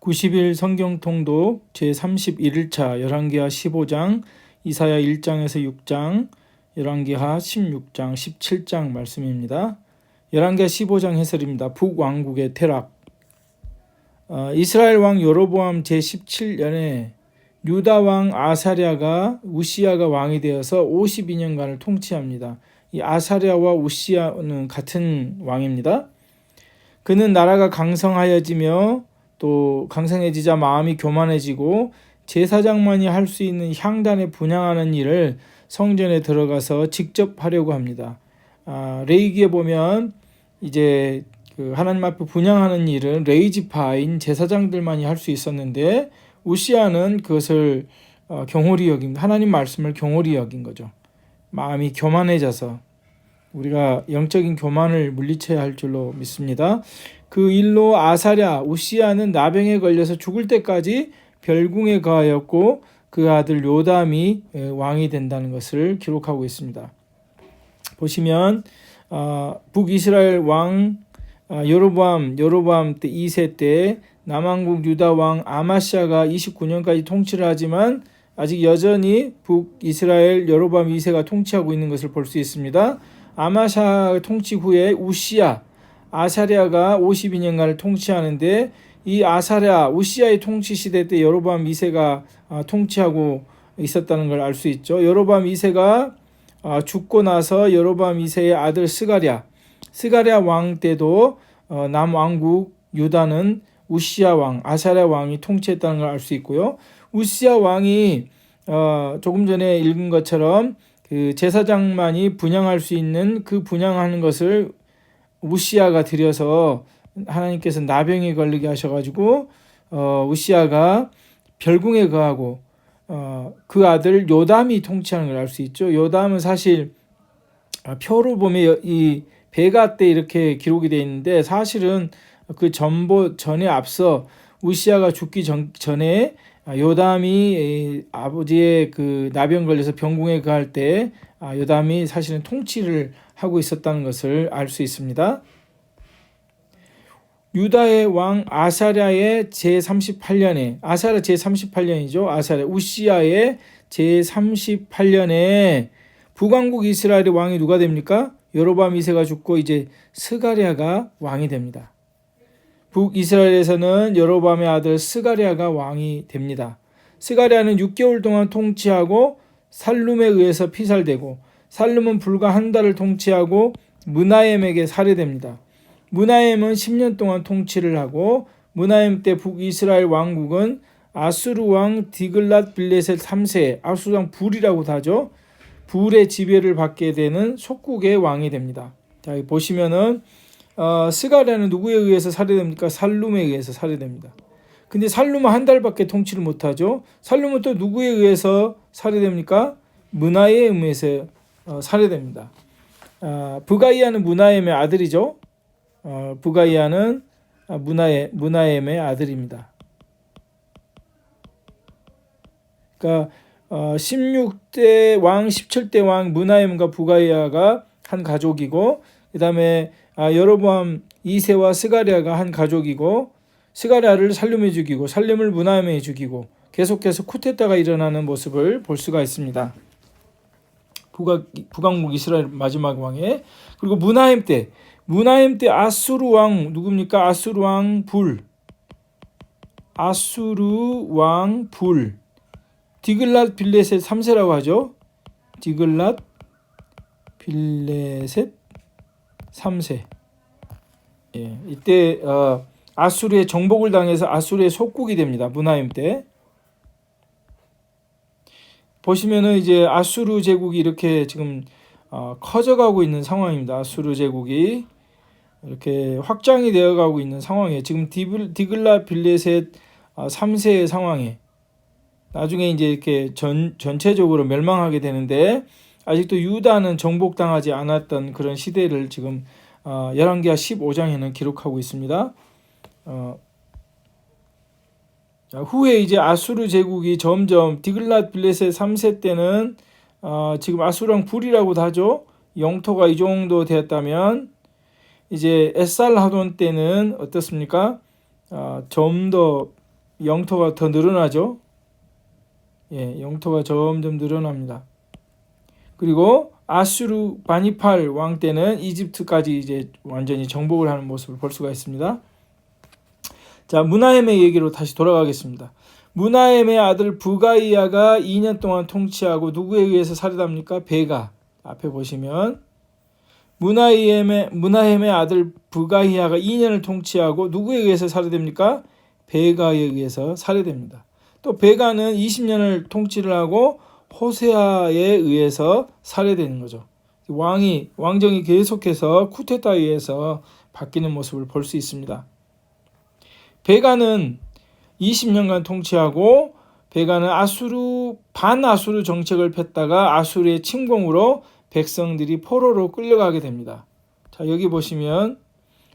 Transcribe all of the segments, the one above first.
90일 성경통독 제31일차 열왕기하 15장, 이사야 1장에서 6장, 열왕기하 16장, 17장 말씀입니다. 열왕기하 15장 해설입니다. 북왕국의 퇴락. 이스라엘 왕 여로보암 제17년에 유다 왕 아사랴가 우시야가 왕이 되어서 52년간을 통치합니다. 이 아사랴와 우시야는 같은 왕입니다. 그는 나라가 강성하여지며 또 강성해지자 마음이 교만해지고 제사장만이 할 수 있는 향단에 분향하는 일을 성전에 들어가서 직접 하려고 합니다. 레위기에 보면 이제 하나님 앞에 분향하는 일은 레위지파인 제사장들만이 할 수 있었는데 우시야는 그것을 경홀히 여깁니다. 하나님 말씀을 경홀히 여긴 거죠. 마음이 교만해져서 우리가 영적인 교만을 물리쳐야 할 줄로 믿습니다. 그 일로 아사랴, 우시야는 나병에 걸려서 죽을 때까지 별궁에 거하였고 그 아들 요담이 왕이 된다는 것을 기록하고 있습니다. 보시면 북이스라엘 왕 여로보암 때 2세 때 남왕국 유다 왕 아마시아가 29년까지 통치를 하지만 아직 여전히 북이스라엘 여로보암 2세가 통치하고 있는 것을 볼 수 있습니다. 아마시아 통치 후에 우시야, 아사랴가 52년간을 통치하는데 이 아사랴, 우시야의 통치 시대 때 여로보암 2세가 통치하고 있었다는 걸 알 수 있죠. 여로보암 2세가 죽고 나서 여로보암 2세의 아들 스가랴 왕 때도 남왕국 유다는 우시야 왕, 아사랴 왕이 통치했다는 걸 알 수 있고요. 우시야 왕이 조금 전에 읽은 것처럼 그 제사장만이 분향할 수 있는 그 분향하는 것을 우시야가 드려서 하나님께서 나병에 걸리게 하셔가지고 우시야가 별궁에 거하고 그 아들 요담이 통치하는 걸 알 수 있죠. 요담은 사실 표로 보면 이 베가 때 이렇게 기록이 되어 있는데 사실은 그 전에 앞서 우시야가 죽기 전에 요담이 아버지의 그 나병 걸려서 병궁에 거할 때 요담이 사실은 통치를 하고 있었다는 것을 알 수 있습니다. 유다의 왕 아사랴의 제38년에 아사랴 제38년이죠. 아사랴 우시야의 제38년에 북왕국 이스라엘의 왕이 누가 됩니까? 여로보암 2세가 죽고 이제 스가랴가 왕이 됩니다. 북이스라엘에서는 여로보암의 아들 스가랴가 왕이 됩니다. 스가랴는 6개월 동안 통치하고 살룸에 의해서 피살되고 살룸은 불과 한 달을 통치하고 므나헴에게 살해됩니다. 므나헴은 10년 동안 통치를 하고 므나헴 때 북이스라엘 왕국은 아수르 왕 디글랏 빌레셋 3세, 아수르 왕 불이라고도 하죠. 불의 지배를 받게 되는 속국의 왕이 됩니다. 자, 여기 보시면은 스가랴는 누구에 의해서 살해됩니까? 살룸에 의해서 살해됩니다. 근데 살룸은 한 달밖에 통치를 못하죠. 살룸은 또 누구에 의해서 살해됩니까? 므나헴에 의해서 살해됩니다. 브가이아는 므나헴의 아들이죠. 브가이아는 므나헴의 아들입니다. 그러니까 16대 왕, 17대 왕 므나헴과 브가이아가 한 가족이고 그 다음에 여로보암 2세와 스가랴가 한 가족이고 스가랴를 살룸에 죽이고 살룸을 므나헴에 죽이고 계속해서 쿠데타가 일어나는 모습을 볼 수가 있습니다. 북왕국 이스라엘 마지막 왕에 그리고 므나헴 때 아수르 왕 누굽니까? 아수르 왕 불 디글랏 빌레셋 3세라고 하죠. 디글랏 빌레셋 3세. 예, 이때 아수르의 정복을 당해서 아수르의 속국이 됩니다. 므나헴 때. 보시면은 이제 아수르 제국이 이렇게 지금 커져가고 있는 상황입니다. 아수르 제국이 이렇게 확장이 되어가고 있는 상황이에요. 지금 디글랏 빌레셋 3세의 상황에 나중에 이제 이렇게 전체적으로 멸망하게 되는데 아직도 유다는 정복당하지 않았던 그런 시대를 지금 열왕기하 15장에는 기록하고 있습니다. 후에 이제 아수르 제국이 점점 디글랏 빌레셋 3세 때는 지금 아수르 왕 불이라고도 하죠. 영토가 이 정도 되었다면 이제 에살하돈 때는 어떻습니까? 좀 더 영토가 더 늘어나죠. 예, 영토가 점점 늘어납니다. 그리고 아수르 바니팔 왕 때는 이집트까지 이제 완전히 정복을 하는 모습을 볼 수가 있습니다. 자, 무나헴의 얘기로 다시 돌아가겠습니다. 무나헴의 아들 부가이야가 2년 동안 통치하고 누구에 의해서 살해답니까? 베가. 앞에 보시면 무나헴의 아들 부가이야가 2년을 통치하고 누구에 의해서 살해됩니까? 베가에 의해서 살해됩니다. 또 베가는 20년을 통치를 하고 호세아에 의해서 살해되는 거죠. 왕정이 계속해서 쿠데타에 의해서 바뀌는 모습을 볼 수 있습니다. 베가는 20년간 통치하고 베가는 반아수르 정책을 폈다가 아수르의 침공으로 백성들이 포로로 끌려가게 됩니다. 자, 여기 보시면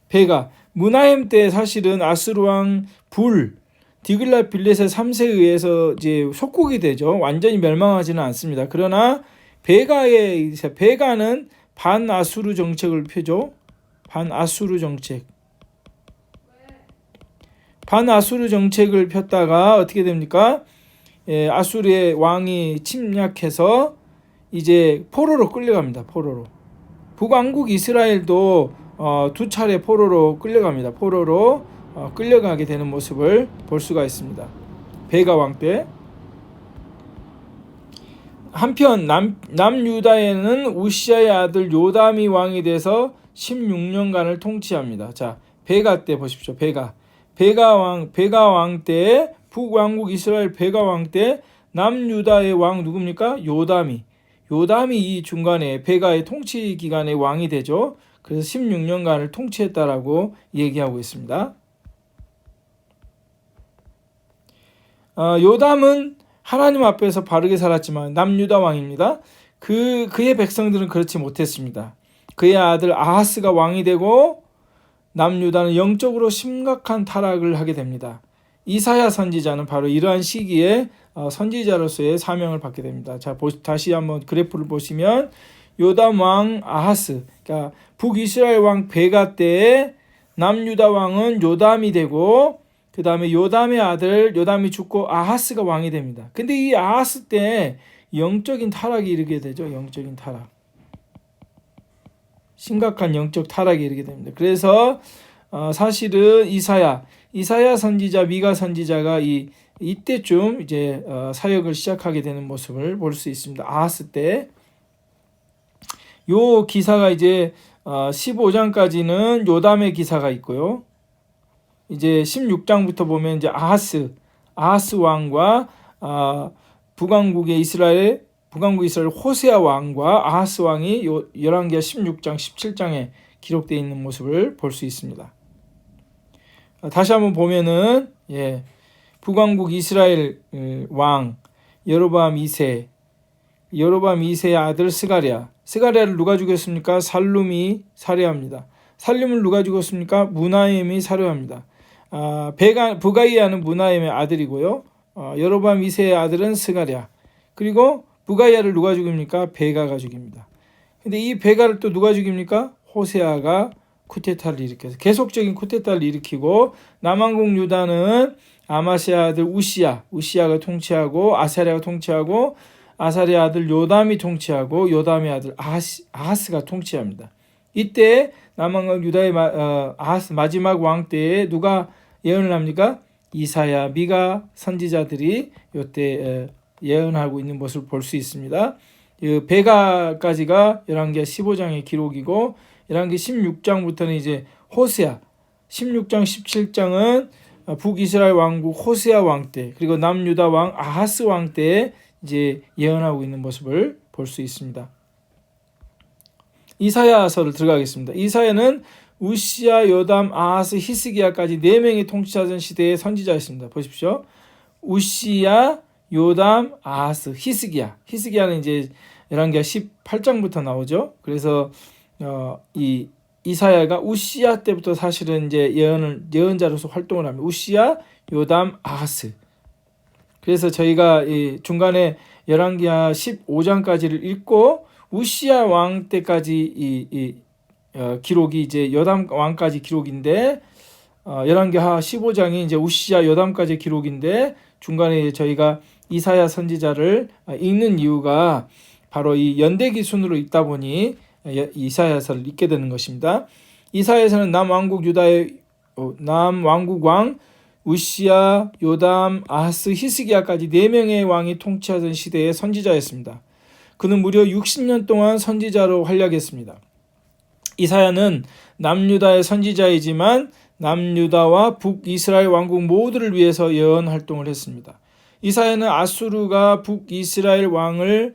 베가 무나헴 때 사실은 아수르 왕 디글랏빌레셋 3세에 의해서 이제 속국이 되죠. 완전히 멸망하지는 않습니다. 그러나 베가는 반아수르 정책을 펴죠. 반아수르 정책을 폈다가 어떻게 됩니까? 예, 아수르의 왕이 침략해서 이제 포로로 끌려갑니다. 포로로. 북왕국 이스라엘도 두 차례 포로로 끌려갑니다. 포로로 끌려가게 되는 모습을 볼 수가 있습니다. 베가 왕 때. 한편 남유다에는 우시아의 아들 요담이 왕이 돼서 16년간을 통치합니다. 자, 베가 때 보십시오. 베가 왕 때, 북왕국 이스라엘 베가 왕 때 남유다의 왕 누굽니까? 요담이 이 중간에 베가의 통치 기간에 왕이 되죠. 그래서 16년간을 통치했다라고 얘기하고 있습니다. 요담은 하나님 앞에서 바르게 살았지만 남유다 왕입니다. 그의 백성들은 그렇지 못했습니다. 그의 아들 아하스가 왕이 되고 남유다는 영적으로 심각한 타락을 하게 됩니다. 이사야 선지자는 바로 이러한 시기에 선지자로서의 사명을 받게 됩니다. 자, 다시 한번 그래프를 보시면 요담 왕 아하스, 그러니까 북이스라엘 왕 베가 때에 남유다 왕은 요담이 되고 그 다음에 요담의 아들 요담이 죽고 아하스가 왕이 됩니다. 근데 이 아하스 때 영적인 타락이 이르게 되죠. 영적인 타락. 심각한 영적 타락이 이르게 됩니다. 그래서 사실은 이사야 선지자, 미가 선지자가 이때쯤 이제 사역을 시작하게 되는 모습을 볼 수 있습니다. 아하스 때. 요 기사가 이제 15장까지는 요담의 기사가 있고요. 이제 16장부터 보면 이제 아하스 왕과 북왕국 이스라엘 호세아 왕과 아하스 왕이 열왕기하 16장, 17장에 기록되어 있는 모습을 볼 수 있습니다. 다시 한번 보면은 북왕국 이스라엘 왕 여로보암 2세의 아들 스가랴를 누가 죽였습니까? 살룸이 살해합니다. 살룸을 누가 죽였습니까? 무나헴이 살해합니다. 부가이야는 무나헴의 아들이고요. 여로보암 2세의 아들은 스가랴. 그리고 부가이야를 누가 죽입니까? 베가가 죽입니다. 근데 이 베가를 또 누가 죽입니까? 호세아가 쿠데타를 일으켜서 계속적인 쿠데타를 일으키고 남왕국 유다는 아마스의 아들 우시야가 통치하고 아사랴가 통치하고 아사랴의 아들 요담이 통치하고 요담의 아들 아하스가 통치합니다. 이때 남왕국 유다의 아하스 마지막 왕 때에 누가 예언을 합니까? 이사야, 미가 선지자들이 이때 예언하고 있는 모습을 볼 수 있습니다. 베가까지가 열왕기하 15장의 기록이고 열왕기 16장부터는 이제 호세아, 16장, 17장은 북이스라엘 왕국 호세아 왕 때, 그리고 남유다 왕 아하스 왕 때에 이제 예언하고 있는 모습을 볼 수 있습니다. 이사야서를 들어가겠습니다. 이사야는 우시야, 요담, 아하스, 히스기야까지 4명의 통치하던 시대의 선지자였습니다. 보십시오. 우시야, 요담, 아하스, 히스기야는 이제 열왕기하 18장부터 나오죠. 그래서 이 이사야가 우시야 때부터 사실은 이제 예언자로서 활동을 합니다. 우시야, 요담, 아하스. 그래서 저희가 이 중간에 열왕기하 15장까지를 읽고 우시야 왕 때까지 기록이 이제 요담 왕까지 기록인데 열왕기하 15장이 이제 우시야 요담까지 기록인데 중간에 저희가 이사야 선지자를 읽는 이유가 바로 이 연대기 순으로 읽다 보니 이사야서를 읽게 되는 것입니다. 이사야서는 남왕국 왕 우시야, 요담, 아하스, 히스기야까지 4명의 왕이 통치하던 시대의 선지자였습니다. 그는 무려 60년 동안 선지자로 활약했습니다. 이사야는 남유다의 선지자이지만 남유다와 북이스라엘 왕국 모두를 위해서 예언 활동을 했습니다. 이사야는 아수르가 북이스라엘을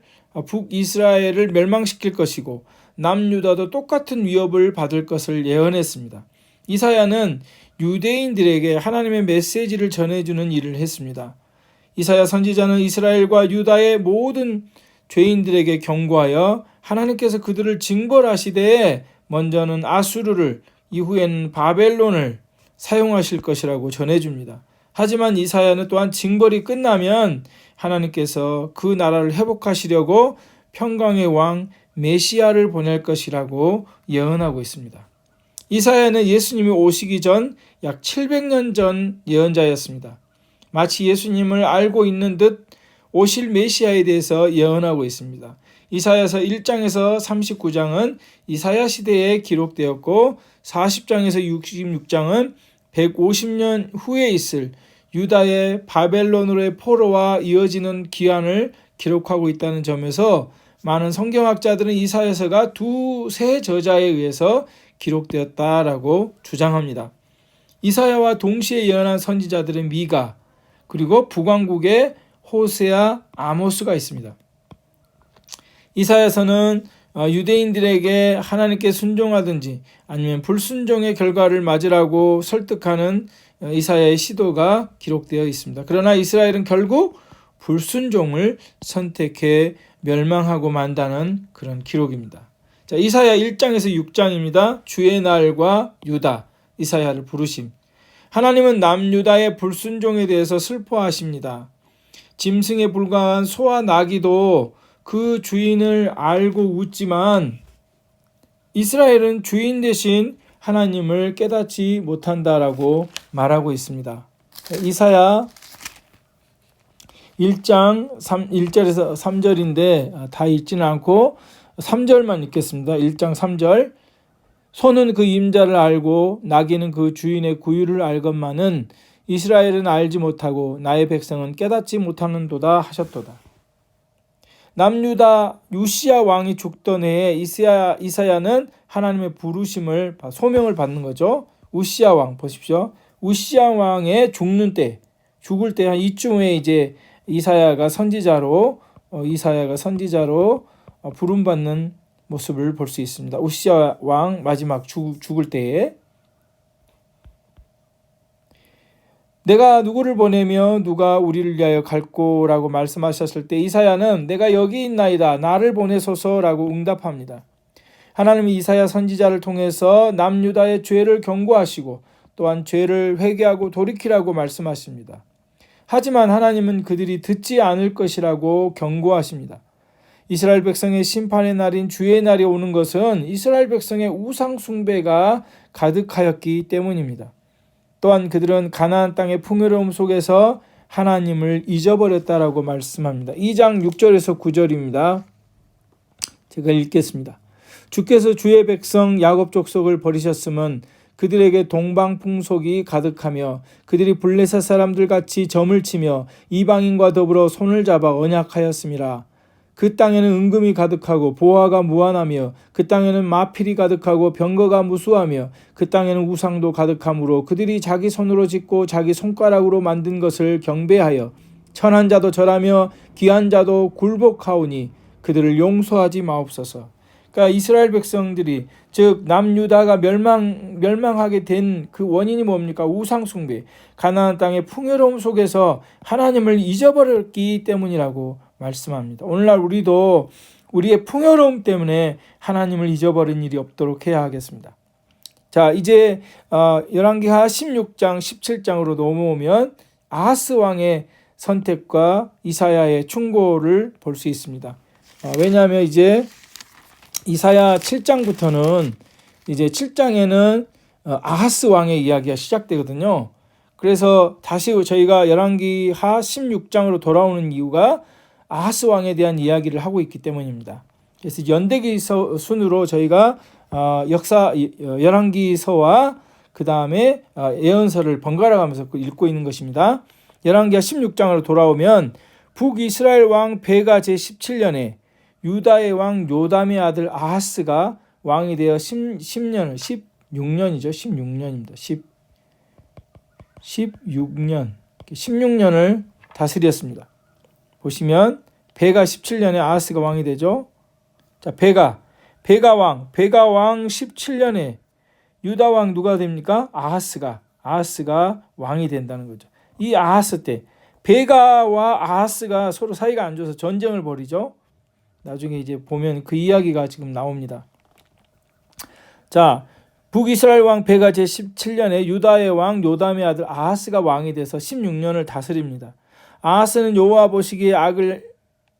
멸망시킬 것이고 남유다도 똑같은 위협을 받을 것을 예언했습니다. 이사야는 유대인들에게 하나님의 메시지를 전해주는 일을 했습니다. 이사야 선지자는 이스라엘과 유다의 모든 죄인들에게 경고하여 하나님께서 그들을 징벌하시되 먼저는 아수르를 이후에는 바벨론을 사용하실 것이라고 전해줍니다. 하지만 이사야는 또한 징벌이 끝나면 하나님께서 그 나라를 회복하시려고 평강의 왕 메시아를 보낼 것이라고 예언하고 있습니다. 이사야는 예수님이 오시기 전 약 700년 전 예언자였습니다. 마치 예수님을 알고 있는 듯 오실 메시아에 대해서 예언하고 있습니다. 이사야서 1장에서 39장은 이사야 시대에 기록되었고 40장에서 66장은 150년 후에 있을 유다의 바벨론으로의 포로와 이어지는 기한을 기록하고 있다는 점에서 많은 성경학자들은 이사야서가 두세 저자에 의해서 기록되었다라고 주장합니다. 이사야와 동시에 예언한 선지자들은 미가, 그리고 북왕국의 호세아, 아모스가 있습니다. 이사야서는 유대인들에게 하나님께 순종하든지 아니면 불순종의 결과를 맞으라고 설득하는 이사야의 시도가 기록되어 있습니다. 그러나 이스라엘은 결국 불순종을 선택해 멸망하고 만다는 그런 기록입니다. 자, 이사야 1장에서 6장입니다. 주의 날과 유다, 이사야를 부르심. 하나님은 남유다의 불순종에 대해서 슬퍼하십니다. 짐승에 불과한 소와 나귀도 그 주인을 알고 웃지만 이스라엘은 주인 대신 하나님을 깨닫지 못한다라고 말하고 있습니다. 이사야 1장 1절에서 3절인데 다 읽지는 않고 3절만 읽겠습니다. 1장 3절. 소는 그 임자를 알고 나귀는 그 주인의 구유를 알건만은 이스라엘은 알지 못하고 나의 백성은 깨닫지 못하는도다 하셨도다. 남유다 우시야 왕이 죽던 해에 이사야는 하나님의 부르심을 소명을 받는 거죠. 우시야 왕 보십시오. 우시야 왕의 죽을 때 한 이쯤에 이제 이사야가 선지자로 부름받는 모습을 볼 수 있습니다. 우시야 왕 마지막 죽을 때에 내가 누구를 보내며 누가 우리를 위하여 갈꼬라고 말씀하셨을 때 이사야는 내가 여기 있나이다 나를 보내소서라고 응답합니다. 하나님이 이사야 선지자를 통해서 남유다의 죄를 경고하시고 또한 죄를 회개하고 돌이키라고 말씀하십니다. 하지만 하나님은 그들이 듣지 않을 것이라고 경고하십니다. 이스라엘 백성의 심판의 날인 주의 날이 오는 것은 이스라엘 백성의 우상 숭배가 가득하였기 때문입니다. 또한 그들은 가나안 땅의 풍요로움 속에서 하나님을 잊어버렸다라고 말씀합니다. 2장 6절에서 9절입니다. 제가 읽겠습니다. 주께서 주의 백성 야곱 족속을 버리셨음은 그들에게 동방풍속이 가득하며 그들이 블레셋 사람들 같이 점을 치며 이방인과 더불어 손을 잡아 언약하였음이라. 그 땅에는 은금이 가득하고 보화가 무한하며 그 땅에는 마필이 가득하고 병거가 무수하며 그 땅에는 우상도 가득하므로 그들이 자기 손으로 짓고 자기 손가락으로 만든 것을 경배하여 천한 자도 절하며 귀한 자도 굴복하오니 그들을 용서하지 마옵소서. 그러니까 이스라엘 백성들이 즉 남유다가 멸망하게 된 그 원인이 뭡니까? 우상 숭배, 가나안 땅의 풍요로움 속에서 하나님을 잊어버렸기 때문이라고 말씀합니다. 오늘날 우리도 우리의 풍요로움 때문에 하나님을 잊어버린 일이 없도록 해야 하겠습니다. 자, 이제 열왕기하 16장 17장으로 넘어오면 아하스 왕의 선택과 이사야의 충고를 볼 수 있습니다. 왜냐하면 이제 이사야 7장부터는 이제 7장에는 아하스 왕의 이야기가 시작되거든요. 그래서 다시 저희가 열왕기하 16장으로 돌아오는 이유가 아하스 왕에 대한 이야기를 하고 있기 때문입니다. 그래서 연대기 순으로 저희가 열왕기서와 그 다음에 예언서를 번갈아 가면서 읽고 있는 것입니다. 열왕기하 16장으로 돌아오면 북이스라엘 왕 베가 제17년에 유다의 왕 요담의 아들 아하스가 왕이 되어 16년이죠. 16년입니다. 16년을 다스렸습니다. 보시면 베가 17년에 아하스가 왕이 되죠. 자, 베가 왕 17년에 유다 왕 누가 됩니까? 아하스가 왕이 된다는 거죠. 이 아하스 때 베가와 아하스가 서로 사이가 안 좋아서 전쟁을 벌이죠. 나중에 이제 보면 그 이야기가 지금 나옵니다. 자, 북이스라엘 왕 베가 제17년에 유다의 왕 요담의 아들 아하스가 왕이 돼서 16년을 다스립니다. 아하스는 여호와 보시기에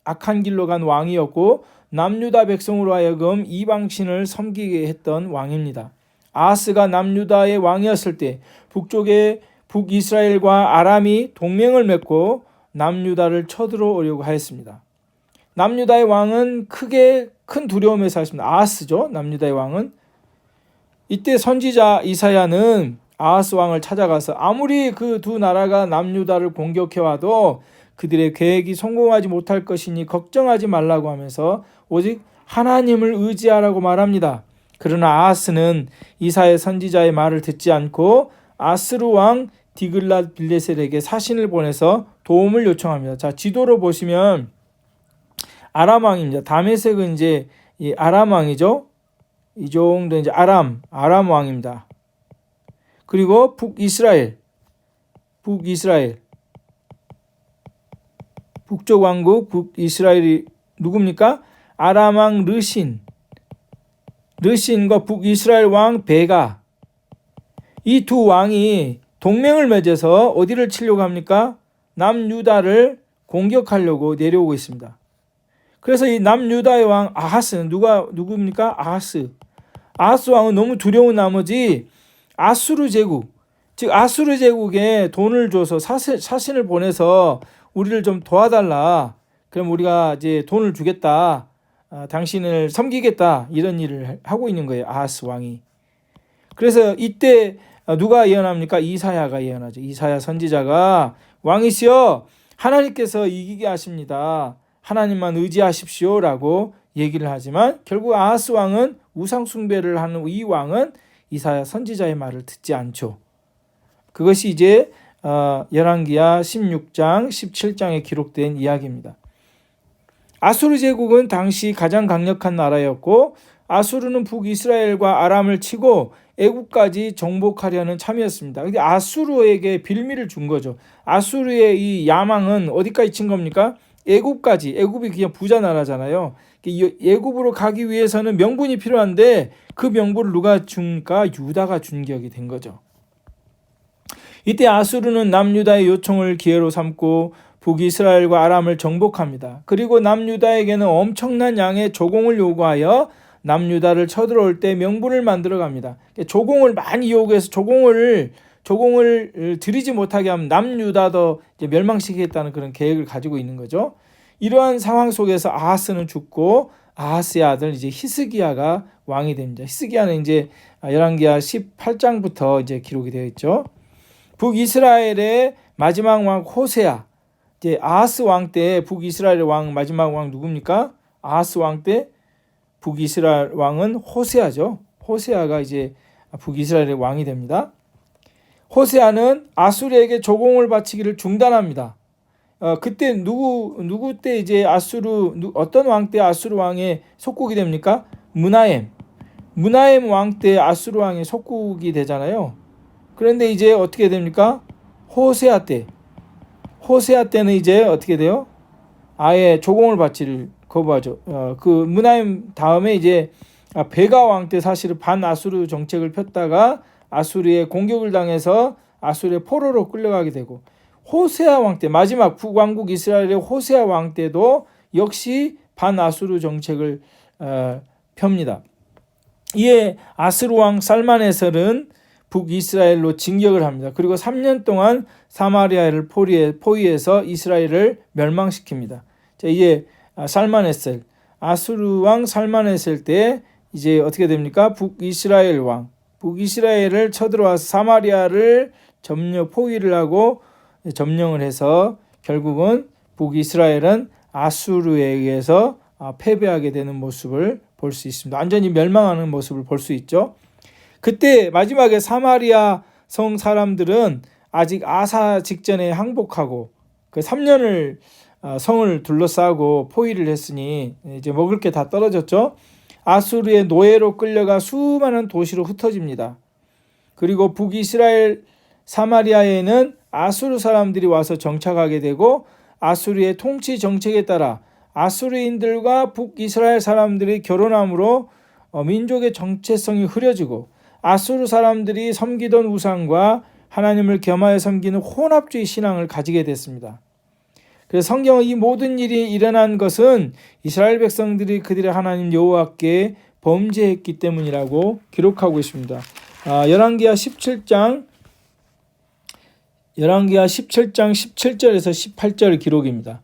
악한 길로 간 왕이었고 남유다 백성으로 하여금 이방신을 섬기게 했던 왕입니다. 아하스가 남유다의 왕이었을 때 북쪽에 북이스라엘과 아람이 동맹을 맺고 남유다를 쳐들어오려고 하였습니다. 남유다의 왕은 큰 두려움에 사였습니다. 아하스죠. 남유다의 왕은. 이때 선지자 이사야는 아하스 왕을 찾아가서 아무리 그 두 나라가 남유다를 공격해와도 그들의 계획이 성공하지 못할 것이니 걱정하지 말라고 하면서 오직 하나님을 의지하라고 말합니다. 그러나 아하스는 이사야 선지자의 말을 듣지 않고 아스루 왕 디글랏 빌레셀에게 사신을 보내서 도움을 요청합니다. 자, 지도로 보시면 아람 왕입니다. 다메섹은 이제 이 아람 왕이죠. 이 정도 이제 아람 왕입니다. 그리고 북이스라엘 북쪽 왕국 북이스라엘이 누굽니까? 아람 왕 르신과 북이스라엘 왕 베가, 이 두 왕이 동맹을 맺어서 어디를 치려고 합니까? 남유다를 공격하려고 내려오고 있습니다. 그래서 이 남유다의 왕 아하스는 누굽니까? 아하스 왕은 너무 두려운 나머지 아수르 제국, 즉 아수르 제국에 돈을 줘서 사신을 보내서 우리를 좀 도와달라. 그럼 우리가 이제 돈을 주겠다. 당신을 섬기겠다. 이런 일을 하고 있는 거예요. 아하스 왕이. 그래서 이때 누가 예언합니까? 이사야가 예언하죠. 이사야 선지자가 왕이시여 하나님께서 이기게 하십니다. 하나님만 의지하십시오라고 얘기를 하지만 결국 아하스 왕은 우상 숭배를 하는 이 왕은 이사야 선지자의 말을 듣지 않죠. 그것이 이제 열왕기하 16장, 17장에 기록된 이야기입니다. 아수르 제국은 당시 가장 강력한 나라였고 아수르는 북이스라엘과 아람을 치고 애국까지 정복하려는 참이었습니다. 근데 아수르에게 빌미를 준 거죠. 아수르의 이 야망은 어디까지 친 겁니까? 애굽까지. 애굽이 그냥 부자 나라잖아요. 애굽으로 가기 위해서는 명분이 필요한데 그 명분을 누가 줍니까? 유다가 준 격이 된 거죠. 이때 아수르는 남유다의 요청을 기회로 삼고 북이스라엘과 아람을 정복합니다. 그리고 남유다에게는 엄청난 양의 조공을 요구하여 남유다를 쳐들어올 때 명분을 만들어 갑니다. 조공을 많이 요구해서 조공을 들이지 못하게 하면 남유다도 이제 멸망시키겠다는 그런 계획을 가지고 있는 거죠. 이러한 상황 속에서 아하스는 죽고 아하스의 아들 이제 히스기야가 왕이 됩니다. 히스기야는 이제 열왕기하 18장부터 이제 기록이 되어 있죠. 북이스라엘의 마지막 왕 호세아, 이제 아하스 왕 때 북이스라엘의 왕 마지막 왕 누굽니까? 아하스 왕 때 북이스라엘 왕은 호세아죠. 호세아가 이제 북이스라엘의 왕이 됩니다. 호세아는 아수르에게 조공을 바치기를 중단합니다. 그때 누구 때 이제 어떤 왕 때 아수르 왕의 속국이 됩니까? 무나엠 왕 때 아수르 왕의 속국이 되잖아요. 그런데 이제 어떻게 됩니까? 호세아 때는 이제 어떻게 돼요? 아예 조공을 바치를 거부하죠. 그 무나임 다음에 이제 베가 왕 때 사실은 반아수르 정책을 폈다가 아수르의 공격을 당해서 아수르의 포로로 끌려가게 되고, 호세아 왕 때 마지막 북왕국 이스라엘의 호세아 왕 때도 역시 반아수르 정책을 펴니다. 이에 아수르 왕 살만에셀은 북이스라엘로 진격을 합니다. 그리고 3년 동안 사마리아를 포위해서 이스라엘을 멸망시킵니다. 자, 이제 살마네셀, 아수르 왕 살마네셀 때 이제 어떻게 됩니까? 북이스라엘을 쳐들어와서 사마리아를 포위를 하고 점령을 해서 결국은 북이스라엘은 아수르에 의해서 패배하게 되는 모습을 볼 수 있습니다. 완전히 멸망하는 모습을 볼 수 있죠. 그때 마지막에 사마리아 성 사람들은 아직 아사 직전에 항복하고 그 3년을 성을 둘러싸고 포위를 했으니 이제 먹을 게 다 떨어졌죠. 아수르의 노예로 끌려가 수많은 도시로 흩어집니다. 그리고 북이스라엘 사마리아에는 아수르 사람들이 와서 정착하게 되고 아수르의 통치 정책에 따라 아수르인들과 북이스라엘 사람들이 결혼함으로 민족의 정체성이 흐려지고 아수르 사람들이 섬기던 우상과 하나님을 겸하여 섬기는 혼합주의 신앙을 가지게 됐습니다. 그래서 성경은 이 모든 일이 일어난 것은 이스라엘 백성들이 그들의 하나님 여호와께 범죄했기 때문이라고 기록하고 있습니다. 열왕기하 17장 17절에서 18절 기록입니다.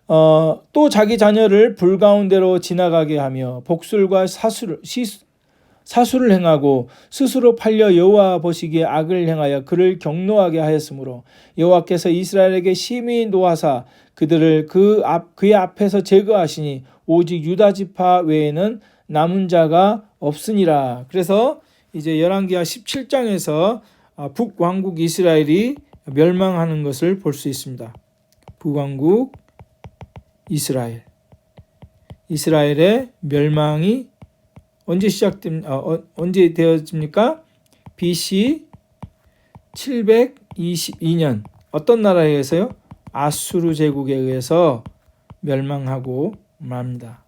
또 자기 자녀를 불 가운데로 지나가게 하며 복술과 사수를 행하고 스스로 팔려 여호와 보시기에 악을 행하여 그를 경노하게 하였으므로 여호와께서 이스라엘에게 심히 노하사 그들을 그의 앞에서 제거하시니 오직 유다 지파 외에는 남은 자가 없으니라. 그래서 이제 열왕기하 17장에서 북왕국 이스라엘이 멸망하는 것을 볼 수 있습니다. 북왕국 이스라엘의 멸망이 언제 되어집니까? BC 722년 어떤 나라에 의해서요? 아수르 제국에 의해서 멸망하고 맙니다.